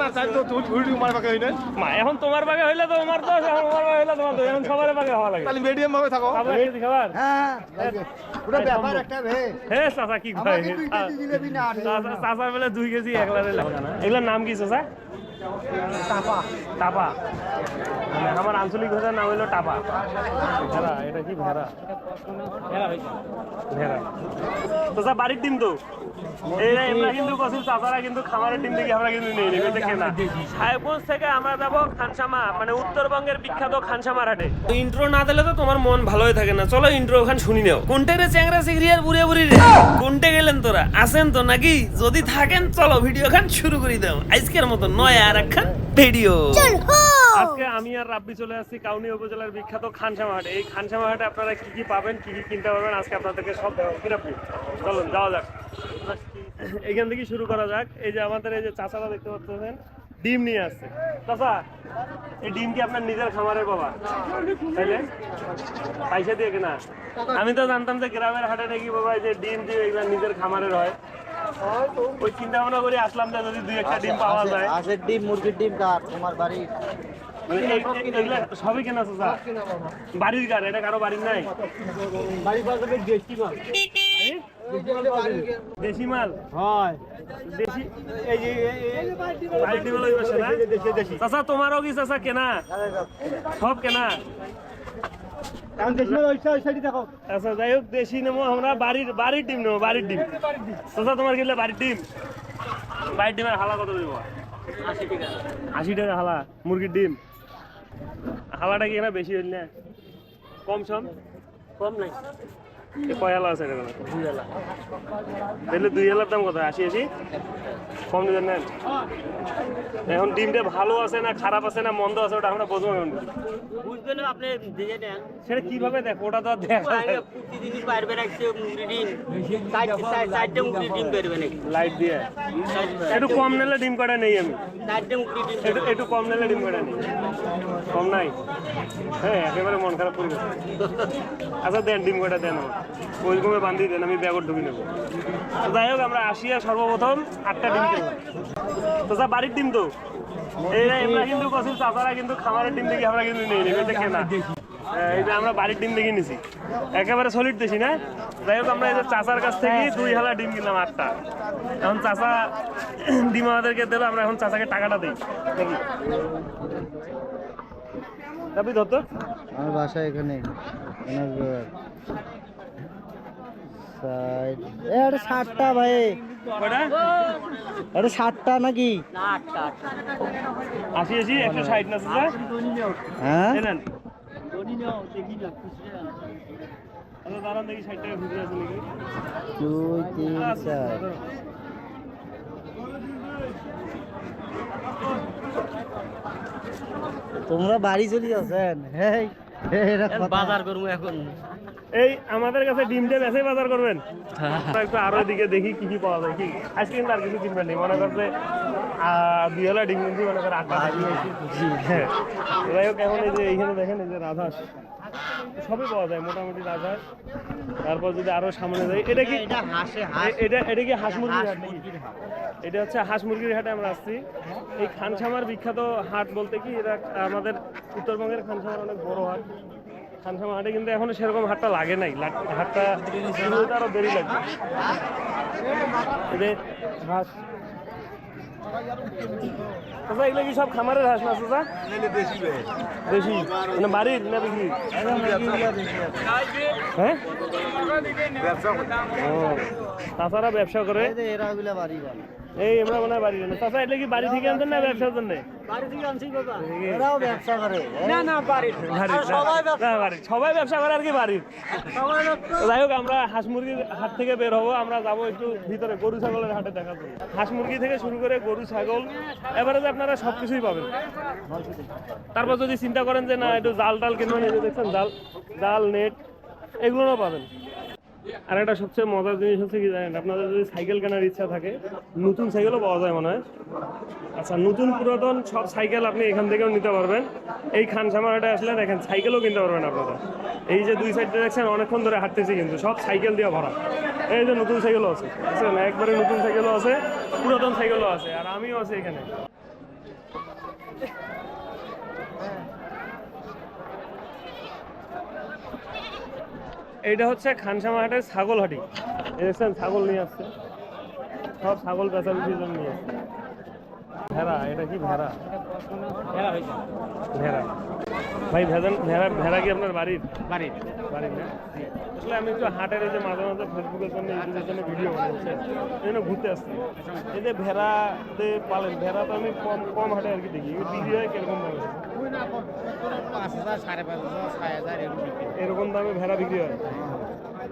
না চাই তো তুই তোমার বাগে হইলে মা এখন তোমার বাগে হইলে তো তোমার দোষ, এখন তোমার বাগে হইলে তোমার দোষ, এখন সবার বাগে হওয়া লাগে। তাহলে মিডিয়াম ভাবে থাকো। খাবার কেজি খাবার? হ্যাঁ পুরো ব্যাপার একটা রে হে চাচা কি কয়? আমাকে 2 কেজি জিলেবি না চাচার বেলা 2 কেজি একলারে লাগে না। এগুলোর নাম কি চাচা? টাপা টাপা। মানে আমার আঞ্চলিক ভাষার নাম হলো টাপা। ভেড়া, এটা কি ভেড়া? ভেড়া। চাচা বাড়ির ডিম তো? এরা আমরা কিন্তু কসিল চাচারা কিন্তু খামারের ডিম দেখি আমরা কিন্তু নেই এটা কেনা। সাহেবগঞ্জ থেকে আমরা যাবো খানসামা, মানে উত্তরবঙ্গের বিখ্যাত খানসামার হাটে। ইন্ট্রো না দিলে তো তোমার মন ভালোই থাকে না। চলো ইন্ট্রো ওখান শুনি নাও। কোনটা রে চ্যাংরা চিংড়ি আর বুড়িয়া বুড়ি রে? কোনটা গেলেন তোরা? আসেন তো নাকি? যদি থাকেন চলো ভিডিও খান শুরু করে দাও। আজকের মতো নয় আর একখান ভিডিও। আজকে আমি আর রাব্বি চলে আসছি কাউনিয়া উপজেলার বিখ্যাত খানসামা হাটে। এই খানসামা হাটে আপনারা কি কি পাবেন, কি কি কিনতে পারবেন, আজকে আপনাদেরকে সব দেখাবো। কি রাব্বি? চলুন যাওয়া যাক। এখান থেকে শুরু করা যাক। এই যে আমাদের এই যে চাচারা দেখতে পাচ্ছেন ডিম নিয়ে আসছে। চাচা এই ডিম কি আপনার নিজের খামারের বাবা? তাইলে পয়সা দিয়ে কেনা? আমি তো জানতাম যে গ্রামের হাটে নাকি বাবা যে ডিম যে এগুলা নিজের খামারের হয়। ওই চিন্তা ভাবনা করে আসলাম যে যদি 2-1টা ডিম পাওয়া যায়। হাঁসের ডিম মুরগির ডিম কার তোমার বাড়ি? মানে এগুলা সবই কেনা চাচা? বাড়ির কার? এটা কারো বাড়ির নাই? বাড়ি পাশে দেশি মাল দেশি মাল হয় দেশি। এই যে বাড়ির ডিম লই বসে না চাচা? তোমারও কি চাচা কেনা? সব কেনা? আচ্ছা যাই হোক, দেশি নেবো আমরা, বাড়ির ডিম নেবো, বাড়ির ডিম। চাচা তোমার কিনলে বাড়ির ডিম? বাড়ির ডিমের হালা কত দেবো? 80 টাকা হালা মুরগির ডিম। হালাটা কি এখানে বেশি হইল না? কম সম? কম নাই। কয় হালা আছে? 2 হালা। তাহলে 2 হালার দাম কত? 80 কম দিবেন না? এখন ডিমটা ভালো আছে না খারাপ আছে না মন্দ আছে ওটা আমরা বুঝবো কেমন? বুঝবেন আপনি দিয়ে দেন। সেটা কিভাবে দেখো? ওটা তো আর দেখা যায় না। প্রতিদিনই বাইরে রাখছে মুরগি ডিম, চারটে মুরগি ডিম বেরবে নাকি? লাইট দিয়ে একটু কম নিলে ডিম কটা নেই আমি। চারটে মুরগি ডিম একটু কম নিলে ডিম কটা নেই। কম নাই? হ্যাঁ একেবারে মন খারাপ করে গেছে। আচ্ছা দেন ডিম কটা দেন, আমার ওই রকমে বান্ধিয়ে দেন, আমি ব্যাগর ঢুকে নেবো। যাই হোক আমরা আসি আর সর্বপ্রথম 8টা ডিম কিনলাম। তো স্যার বাড়ির ডিম তো? আমরা কিন্তু কসিল চাচারা কিন্তু খামারের ডিম দেখি আমরা কিন্তু নেই এটা কেনা। এই যে আমরা বাড়ির ডিম দেখে নিছি, একেবারে সলিড দেশি না? যাই হোক আমরা এই যে চাচার কাছ থেকে 2 হালা ডিম কিনলাম 8টা। এখন চাচা ডিম আমাদেরকে দেবে, আমরা এখন চাচাকে টাকাটা দিই নাকি? আপনি ধরতো আমার বাসা এখানে আরে 60টা ভাই, কয়টা? আরে 60টা নাকি? না 8টা 80 160 না চাচা? হ্যাঁ নেন আচ্ছা দাঁড়ান দেখি 60 টাকা খুচরা আছে নাকি? 2 3 4 তোমরা বাড়ি চলে যাচ্ছেন? হ্যাঁ বাজার করবো এখন। এই আমাদের কাছে ডিমটা বেশি বাজার করবেন। একটু আরো দিকে দেখি কি কি পাওয়া যায়। কি আজকে কিন্তু আর কিছু কিনবেন নেই, মনে করছে 2 হালা ডিম কিনছি, মনে করে 8টা হ্যাঁ। যাই হোক এখন এই যে এইখানে দেখেন এই যে রাজহাঁস সবই পাওয়া যায় মোটামুটি রাজহাঁস। তারপর যদি আরো সামনে যাই, এটা কি এটা কি হাঁস মুরগির হাট নাকি? এটা হচ্ছে হাঁস মুরগির হাটে আমরা আসছি। এই খানসামার বিখ্যাত হাট বলতে কি এটা আমাদের উত্তরবঙ্গের খানসামার অনেক বড় হাট। খানসামা হাটে কিন্তু এখনো সেরকম হাটটা লাগে নাই, হাটটা শুরু হতে আরো দেরি লাগবে। এই যে হাঁস চাচা, এগুলো কি সব খামারের হাঁস না চাচা? দেশি মানে বাড়ির না বিক্রি? হ্যাঁ ও তাছাড়া ব্যবসা করে এরা ওগুলা বাড়ি বাড়ি এই আমরা মনে হয় বাড়ি না। চাচা এটা কি বাড়ি থেকে আনছেন না ব্যবসার জন্য? বাড়ি থেকে আনছি বাবা। এরাও ব্যবসা করে। না না বাড়ির সবাই ব্যবসা করে আর কি বাড়ির। যাই হোক আমরা হাঁস মুরগির হাট থেকে বের হবো, আমরা যাবো একটু ভিতরে গরু ছাগলের হাটে দেখার জন্য। হাঁস মুরগি থেকে শুরু করে গরু ছাগল এবারে যে আপনারা সবকিছুই পাবেন। তারপর যদি চিন্তা করেন যে না একটু জাল টাল কিনবেন, এই যে দেখছেন জাল নেট এগুলোও পাবেন। আর একটা সবচেয়ে মজার জিনিস হচ্ছে কি জানেন, আপনাদের যদি সাইকেল কেনার ইচ্ছা থাকে নতুন সাইকেলও পাওয়া যায় মনে হয়। আচ্ছা নতুন পুরাতন সব সাইকেল আপনি এখান থেকেও নিতে পারবেন। এই খানসামার হাটে আসলে দেখেন সাইকেলও কিনতে পারবেন আপনারা। এই যে 2 সাইডে দেখছেন অনেকক্ষণ ধরে হাঁটতেছি কিন্তু সব সাইকেল দিয়ে ভরা। এই যে নতুন সাইকেলও আছে, বুঝছেন? একবারে নতুন সাইকেলও আছে, পুরাতন সাইকেলও আছে, আর আমিও আছি এখানে। এইটা হচ্ছে খানসামা হাটের ছাগল হাটি। দেখছেন ছাগল নিয়ে আসছে, সব ছাগল বেচাবেচির জন্য নিয়ে আসছে। ভেড়া, এটা কি ভেড়া? ভেড়া ভাই, ভেড়া কি আপনার বাড়ির? বাড়ির না? আসলে আমি একটু হাটের এই যে মাঝে মাঝে ফেসবুকের জন্য ইউটিউবের জন্য ভিডিও বানাচ্ছি, এই জন্য ঘুরতে আসছি। এই যে ভেড়াতে পালেন, ভেড়া তো আমি কম হাটে আর কি দেখি, বিক্রি হয় কিরকম দামে? 5,000, 5,500, 6,000 এরকম দামে ভেড়া বিক্রি হয়?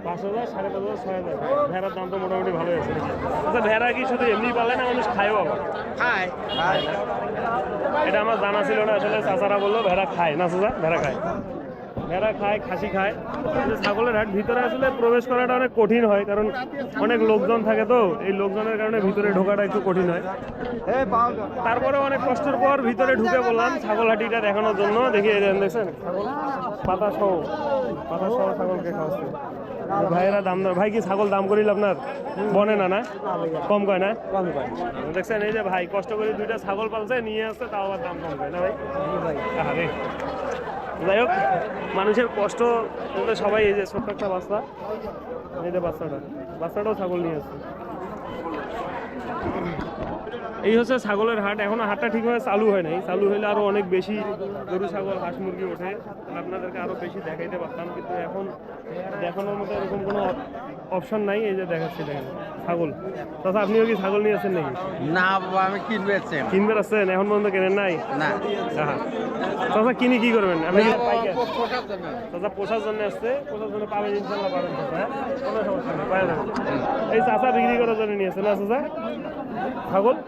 5,000, 5,500, 6,000। ভেড়ার দাম তো মোটামুটি ভালোই আছে। আচ্ছা, ভেড়া কি শুধু এমনি পালে না মানুষ খায়ও আবার? খায়। এটা আমার জানা ছিল না, আসলে চাচারা বললো ভেড়া খায় না। চাচা, ভেড়া খায়, ভেড়া খায়, খাসি খায়। কিন্তু ছাগলের হাট ভিতরে আসলে প্রবেশ করাটা অনেক কঠিন হয়, কারণ অনেক লোকজন থাকে, তো এই লোকজনের কারণে ভিতরে ঢোকাটা একটু কঠিন হয়। তারপরে অনেক কষ্টের পর ভিতরে ঢুকে বললাম ছাগল হাটিটা দেখানোর জন্য। দেখি দেখছেন ছাগল পাতা সহ ছাগলকে খাওয়াচ্ছে ভাইয়েরা। দাম দর ভাই, কি ছাগল দাম করিল আপনার? বনে না? না কম কয় না? দেখছেন এই যে ভাই কষ্ট করে 2টা ছাগল পালছে, নিয়ে আসছে, তাও আবার দাম কম কয় না ভাই? আরে যাই হোক, মানুষের কষ্ট সবাই। এই যে ছোট্ট একটা বাচ্চা, এই যে বাচ্চাটাও ছাগল নিয়ে আসছে। এই হচ্ছে ছাগলের হাট। এখনো হাটটা ঠিকভাবে চালু হয় নাই, চালু হইলে আরো অনেক বেশি গরু ছাগল হাঁস মুরগি ওঠে, আপনাদেরকে আরো বেশি দেখাইতে পারতাম, কিন্তু এখন দেখানোর মতো এরকম কোনো অপশন নাই। এই যে দেখাচ্ছি, দেখেন ছাগল। তাছাড়া আপনিও কি ছাগল নিয়ে আসছেন নাকি? না বাবা, আমি কিনবে আসছেন, এখন পর্যন্ত কেনেন নাই? না। চাচা কিনে কি করবেন? আপনি চাচা পোষার জন্য আসছে, পোষার জন্য পাবেন, ইনশাল্লাহ পাবেন চাচা, কোনো সমস্যা নেই, পাওয়া যাবে। এই চাচা বিক্রি করার জন্য নিয়েছে না চাচা ছাগল?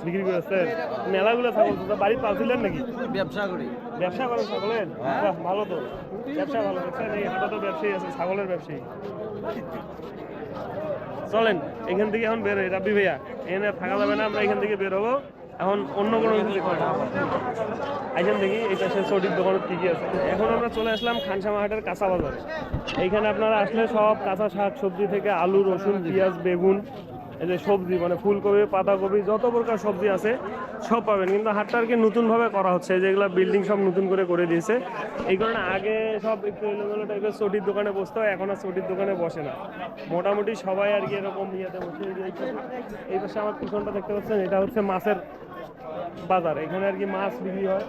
বিক্রি করে আসছেন মেলাগুলো ছাগল? চাচা বাড়ি পালছিলেন নাকি? ব্যবসা করি। ব্যবসা করেন ছাগলের? বাহ, ভালো তো, ব্যবসা ভালো। দেখছেন এই হাটে তো ব্যবসায়ী আছে, ছাগলের ব্যবসায়ী। চলেন এখান থেকে এখন বের হই। রাব্বি ভাইয়া, এখানে থাকা যাবে না, আমরা এখান থেকে বের হবো এখন অন্য কোনো কিছু দেখবো। এখান থেকে এই পাশে চটির দোকান কি কি আছে। এখন আমরা চলে আসলাম খানসামা হাটের কাঁচা বাজারে। এইখানে আপনারা আসলে সব কাঁচা শাক সবজি থেকে আলু, রসুন, পেঁয়াজ, বেগুন, এই যে সবজি মানে ফুলকপি, পাতাকপি, যত প্রকার সবজি আছে সব পাবেন। কিন্তু হাটটা আর কি নতুনভাবে করা হচ্ছে, যেগুলো বিল্ডিং সব নতুন করে দিয়েছে। এই কারণে আগে সব একটু এলোমেলো টাইপের চটির দোকানে বসতে হয়, এখন আর চটির দোকানে বসে না। মোটামুটি সবাই আর কি এরকম ইয়েতে বসে। এই পাশে আমার পিছনটা দেখতে পাচ্ছেন, এটা হচ্ছে মাছের বাজার। এখানে আর কি মাছ বিক্রি হয়।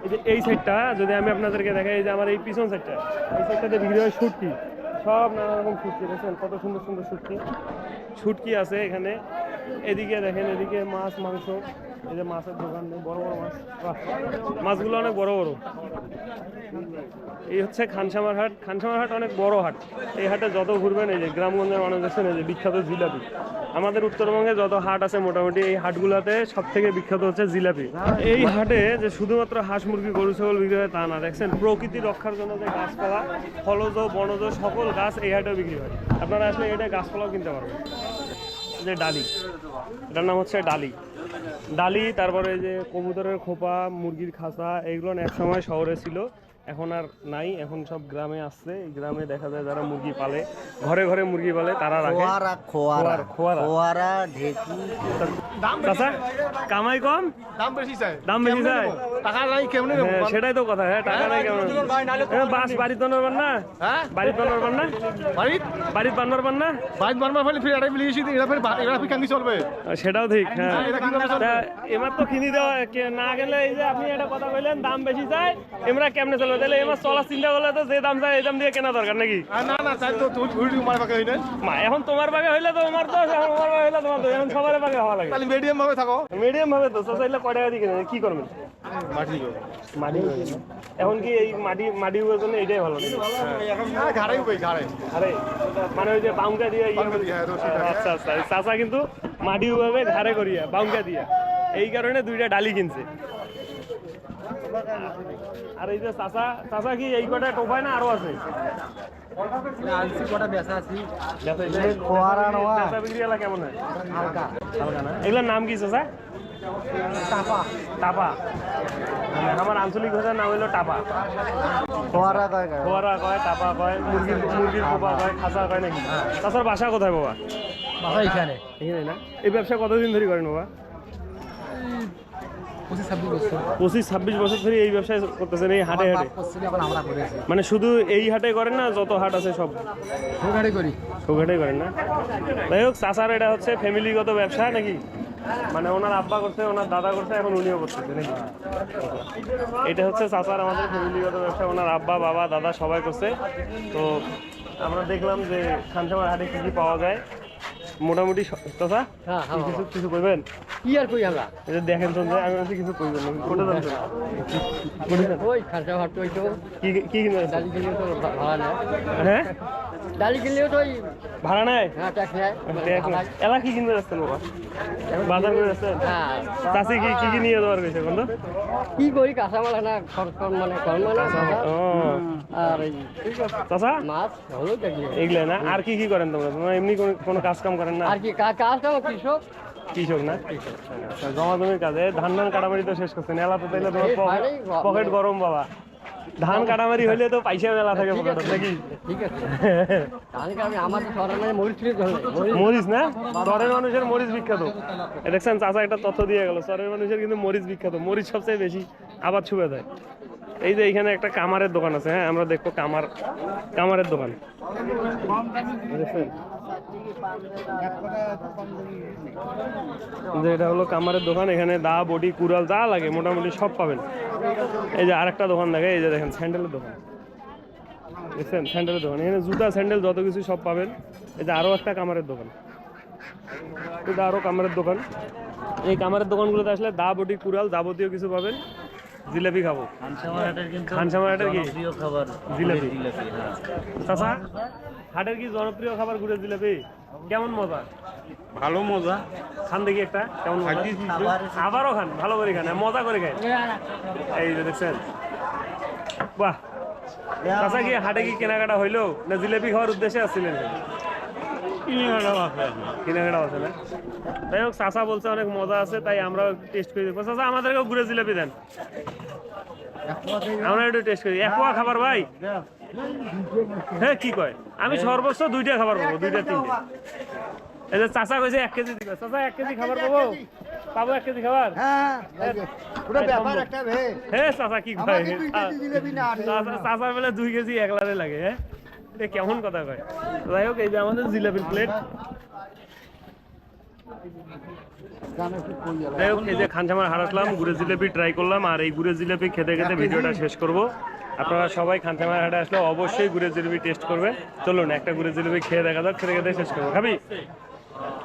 এই যে এই সাইডটা যদি আমি আপনাদেরকে দেখাই, এই যে আমার এই পিছন সাইডটা, এই সাইডটাতে বিক্রি হয় শুটকি, সব নানা রকম শুটকি। দেখছেন কত সুন্দর সুন্দর শুটকি আছে এখানে। এদিকে দেখেন, এদিকে মাছ, মাংস, এই যে মাছের দোকান, বড় বড় মাছ, মাছগুলো অনেক বড় বড়। এই হচ্ছে খানসামার হাট। খানসামার হাট অনেক বড় হাট। এই হাটে যত ঘুরবেন, এই যে গ্রামগঞ্জের মানুষ দেখছেন, এই যে বিখ্যাত জিলাপি। আমাদের উত্তরবঙ্গে যত হাট আছে মোটামুটি এই হাটগুলোতে সব থেকে বিখ্যাত হচ্ছে জিলাপি। এই হাটে যে শুধুমাত্র হাঁস মুরগি, গরু ছাগল বিক্রি হয় তা না, দেখছেন প্রকৃতি রক্ষার জন্য যে গাছপালা, ফলজ, বনজ সকল গাছ এই হাটেও বিক্রি হয়। আপনারা আসলে এটা গাছপালাও কিনতে পারবেন। যে ডালি, এটার নাম হচ্ছে ডালি। তারপরে যে কবুতরের খোপা, মুরগির খাঁচা, এইগুলো এক সময় শহরে ছিল, এখন আর নাই, এখন সব গ্রামে আসছে। এই গ্রামে দেখা যায় যারা মুরগি পালে, ঘরে ঘরে মুরগি পালে, তারা রাখে খোয়ারা, ঢেকি। চাচা কামাই কম, দাম বেশি চাই, টাকা নাই কেমনে? সেটাই তো কথা। হ্যাঁ, টাকা নাই কেমন? বাস বাড়িতে বানাবেন না? হ্যাঁ, বাড়িতে বানাবেন না? বাড়িতে বানাবেন না? সেটাও ঠিক। হ্যাঁ, এবার তো কিনি দেওয়া না গেলে, এই যে আপনি একটা কথা বললেন দাম বেশি চাই, এমরা কেমনে চলবে? তাহলে এবার চলার চিন্তা করলে তো যে দাম চাই এই দাম দিয়ে কেনা দরকার নাকি? মা এখন তোমার বাগে হইলে তো আমার তো, এখন আমার বাগে হইলে তোমার তো, এখন সবার বাগে হওয়া লাগে। মিডিয়াম ভাবে থাকো, মিডিয়াম ভাবে তো। চাইলে কয় টাকা দিয়ে কিনে কি করবেন? মাটি। এখন কি এই মাটি উপার জন্য এইটাই ভালো নাকি? আরে মানে ওই যে বাউঙ্কা দিয়ে, আচ্ছা আচ্ছা, চাচা কিন্তু মাটি উপাবে ঘাড়ে করিয়া বাউঙ্কা দিয়া, এই কারণে 2টা ডালি কিনছে। আর এই যে চাচা কি এই কটা টোপায় না আরো আছে? কেমন হয়? হালকা না? এগুলোর নাম কি চাচা? টাপা। আমার আঞ্চলিক ভাষার নাম হলো টাপা। ফোয়ারা কয়, টাপা কয়, মুরগির পোপা কয়, খাঁচা কয় নাকি? তাছাড়া বাসা কোথায় বাবা? এখানে না? এই ব্যবসা কতদিন ধরে করেন বাবা? 25-26 বছর ধরে এই ব্যবসায় করতেছেন, এই হাটে হাটে? মানে শুধু এই হাটে করেন না, যত হাট আছে সব সব হাটেই করেন না? যাই হোক, চাচার এটা হচ্ছে ফ্যামিলিগত ব্যবসা নাকি? মানে ওনার আব্বা করছে, ওনার দাদা করছে, এখন উনিও করতেছে নাকি? এটা হচ্ছে চাচার আমাদের ফ্যামিলিগত ব্যবসা, ওনার আব্বা, বাবা, দাদা সবাই করছে। তো আমরা দেখলাম যে খানসামার হাটে কি কি পাওয়া যায় মোটামুটি। চাচা কিছু কিছু করবেন? কি আর কই আমরা এটা দেখেন তো, যে আমি বলছি কিছু করবেন না, কোটে যান তো? ওই খাসা ভাত ওই তো কি কি কিনবে? ডালি কিনলেও তো ভাড়া নেয়, হ্যাঁ, ডালি কিনলেও তো ওই ভাড়া নেয়? ট্যাক্স নেয়। এলা কি কিনবে যাচ্ছেন বাবা? বাজার করে যাচ্ছেন? হ্যাঁ, চাষি কি কি কি নিয়ে যাওয়ার গেছে এখন তো? কি করি কাঁচামাল না খরচ কম মানে ও আর এই চাচা, মাছ হলো দেখি এগুলো না? আর কি কি করেন তোমরা? তোমরা এমনি কোনো কাজ কাম করেন না? আর কি কাজটা কৃষক কৃষক না? জমা জমির কাজে ধান কাটামারি তো শেষ করছেন, এলা তো তাইলে তোমার পকেট গরম বাবা। ধান কাটামারি হইলে তো পয়সা মেলা থাকে পকেটে নাকি? ঠিক আছে। আমি আমাদের শহরের মানে মরিচ মরিচ না? চরের মানুষের মরিচ বিখ্যাত। দেখছেন চাচা একটা তথ্য দিয়ে গেল, চরের মানুষের কিন্তু মরিচ বিখ্যাত, মরিচ সবচেয়ে বেশি আবাদ ছুঁয়ে দেয়। এই যে এখানে একটা কামারের দোকান আছে, হ্যাঁ আমরা দেখবো কামারের দোকান। যে এটা হলো কামারের দোকান, এখানে দা বডি কুড়াল যা লাগে মোটামুটি সব পাবেন। এই যে আরেকটা দোকান দেখে, এই যে দেখেন স্যান্ডেলের দোকান, দেখছেন স্যান্ডেলের দোকান, এখানে জুতা স্যান্ডেল যত কিছু সব পাবেন। এই যে আরো একটা কামারের দোকান, এটা আরো কামারের দোকান। এই কামারের দোকানগুলোতে আসলে দা বডি কুড়াল যাবতীয় কিছু পাবেন। জিলাপি খাবো, খানসামার হাটের কি খাবার জিলাপি? হ্যাঁ। চাচা, হাটের কি জনপ্রিয় খাবার গুড়ের জিলাপি? কেমন মজা? ভালো মজা। খান দেখি একটা, কেমন মজা? আবারও খান, ভালো করে খান, মজা করে খান। এই যে দেখছেন, বাহ। চাচা কি হাটে কি কেনাকাটা হইলো না জিলাপি খাওয়ার উদ্দেশ্যে আসছিলেন? কেনাকাটা আছে না? যাই হোক, চাচা বলছে অনেক মজা আছে, তাই আমরা টেস্ট করে দেখবো। চাচা আমাদেরকেও ঘুরে জিলাপি দেন, আমরা একটু টেস্ট করি। এক পোয়া খাবার ভাই? হ্যাঁ, কি কয়? আমি সর্বোচ্চ 2টা খাবার পাবো, 2টা 3টে। এই যে চাচা কইছে 1 কেজি দিবে। চাচা 1 কেজি খাবার পাবো? 1 কেজি খাবার? হ্যাঁ চাচা কি কয়? চাচা বলে 2 কেজি একলারে লাগে। হ্যাঁ, এটা কেমন কথা কয়? যাই হোক, এই যে আমাদের জিলাপির প্লেট। যাই হোক, এই যে খানসামার হাট আসলাম, গুড়ের জিলাপি ট্রাই করলাম, আর এই গুড়ের জিলাপি খেতে খেতে ভিডিওটা শেষ করব। আপনারা সবাই খানসামার হাটে আসলে অবশ্যই গুড়ের জিলাপি টেস্ট করবেন। চলুন একটা গুড়ের জিলাপি খেয়ে দেখা যাক, খেতে খেতে শেষ করবো। খাবি?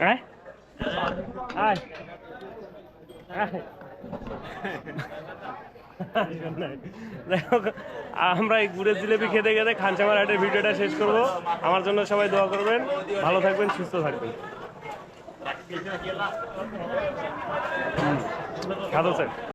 হ্যাঁ, আয় আয়। যাই হোক, আমরা এই গুড়ের জিলাপি খেতে খেতে খানসামার হাটের ভিডিওটা শেষ করব। আমার জন্য সবাই দোয়া করবেন, ভালো থাকবেন, সুস্থ থাকবেন। খাদো স্যার।